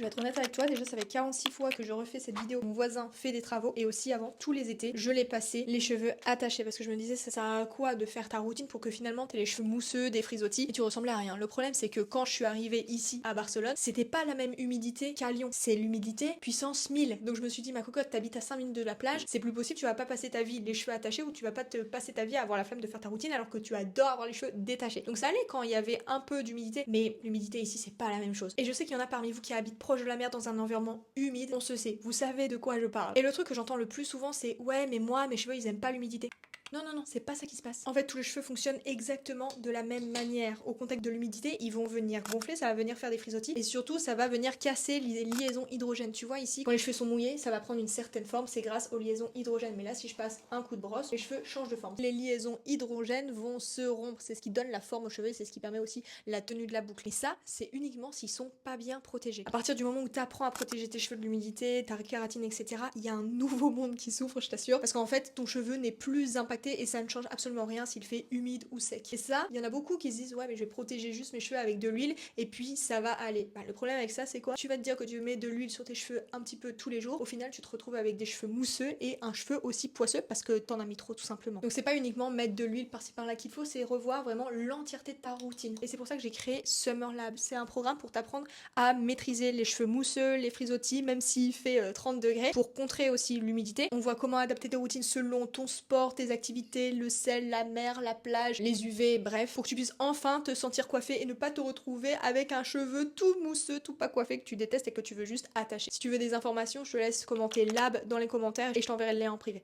Je vais être honnête avec toi, déjà ça fait 46 fois que je refais cette vidéo. Mon voisin fait des travaux et aussi avant, tous les étés, je l'ai passé les cheveux attachés parce que je me disais ça sert à quoi de faire ta routine pour que finalement t'aies les cheveux mousseux, des frisottis et tu ressembles à rien. Le problème c'est que quand je suis arrivée ici à Barcelone, c'était pas la même humidité qu'à Lyon. C'est l'humidité puissance 1000. Donc je me suis dit ma cocotte, t'habites à 5 minutes de la plage, c'est plus possible, tu vas pas passer ta vie les cheveux attachés ou tu vas pas te passer ta vie à avoir la flemme de faire ta routine alors que tu adores avoir les cheveux détachés. Donc ça allait quand il y avait un peu d'humidité, mais l'humidité ici c'est pas la même chose. Et je sais qu'il y en a parmi vous qui habitent proche de la mer dans un environnement humide, on se sait, vous savez de quoi je parle. Et le truc que j'entends le plus souvent c'est ouais mais moi mes cheveux ils aiment pas l'humidité. Non, non, non, c'est pas ça qui se passe. En fait, tous les cheveux fonctionnent exactement de la même manière. Au contact de l'humidité, ils vont venir gonfler, ça va venir faire des frisottis. Et surtout, ça va venir casser les liaisons hydrogènes. Tu vois ici, quand les cheveux sont mouillés, ça va prendre une certaine forme, c'est grâce aux liaisons hydrogènes. Mais là, si je passe un coup de brosse, les cheveux changent de forme. Les liaisons hydrogènes vont se rompre. C'est ce qui donne la forme aux cheveux, c'est ce qui permet aussi la tenue de la boucle. Et ça, c'est uniquement s'ils sont pas bien protégés. À partir du moment où tu apprends à protéger tes cheveux de l'humidité, ta kératine, etc., il y a un nouveau monde qui s'ouvre, je t'assure. Parce qu'en fait, ton cheveu n'est plus impacté et ça ne change absolument rien s'il fait humide ou sec. Et ça, il y en a beaucoup qui se disent ouais mais je vais protéger juste mes cheveux avec de l'huile et puis ça va aller. Bah, le problème avec ça c'est quoi? Tu vas te dire que tu mets de l'huile sur tes cheveux un petit peu tous les jours, au final tu te retrouves avec des cheveux mousseux et un cheveu aussi poisseux parce que t'en as mis trop tout simplement. Donc c'est pas uniquement mettre de l'huile par-ci par-là qu'il faut, c'est revoir vraiment l'entièreté de ta routine. Et c'est pour ça que j'ai créé Summer Lab. C'est un programme pour t'apprendre à maîtriser les cheveux mousseux, les frisottis, même s'il fait 30 degrés, pour contrer aussi l'humidité. On voit comment adapter tes routines selon ton sport, tes activités, le sel, la mer, la plage, les UV, bref, pour que tu puisses enfin te sentir coiffé et ne pas te retrouver avec un cheveu tout mousseux, tout pas coiffé que tu détestes et que tu veux juste attacher. Si tu veux des informations, je te laisse commenter lab dans les commentaires et je t'enverrai le lien en privé.